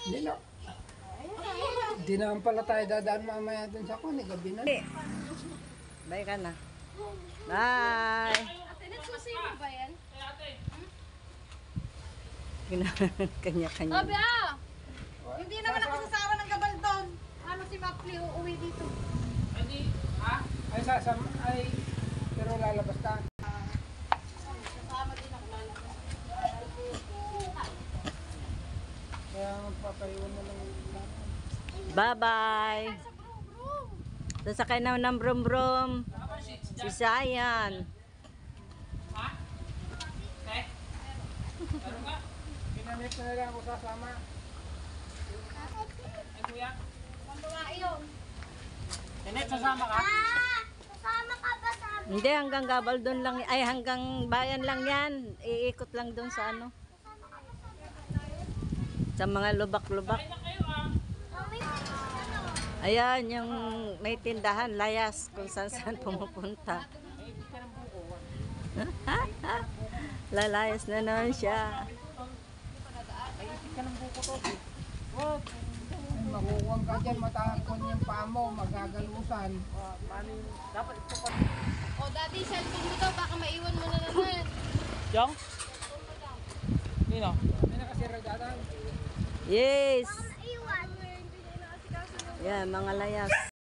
Hindi na. Hindi naman pala tayo dadaan mamaya dun sa kunig. Gabi na. Bye ka na. Bye! Ate, nagsusi mo ba yan? Kanya-kanya. Sabi hindi naman ako sasama ng gabaldon. Ano si Mapli uuwi dito? Ay, sasama. Ay, pero lalabas ka. Sasama din ako lalabas. Kaya papayuan na lang. Bye-bye! Sa brum-brum. Sasakay na ng brum-brum. Si Sayan. Ginamit na lang ako sasama. Mambawa yun. Janet, sasama ka? Sasama ka ba sa amin? Hindi, hanggang Gabaldon lang. Ay, hanggang bayan lang yan. Iikot lang doon sa ano. Sa mga lubak-lubak. Ayan, yung may tindahan, layas, kung saan pumupunta. Lalayas na naman siya. Makukuha ka dyan, matahakon yung paa mo, magagalusan. O, dati cellphone mo daw, baka maiwan mo na naman. Yung? Nino? May nakasira datan. Yes! Iwan. Yan, mga layas.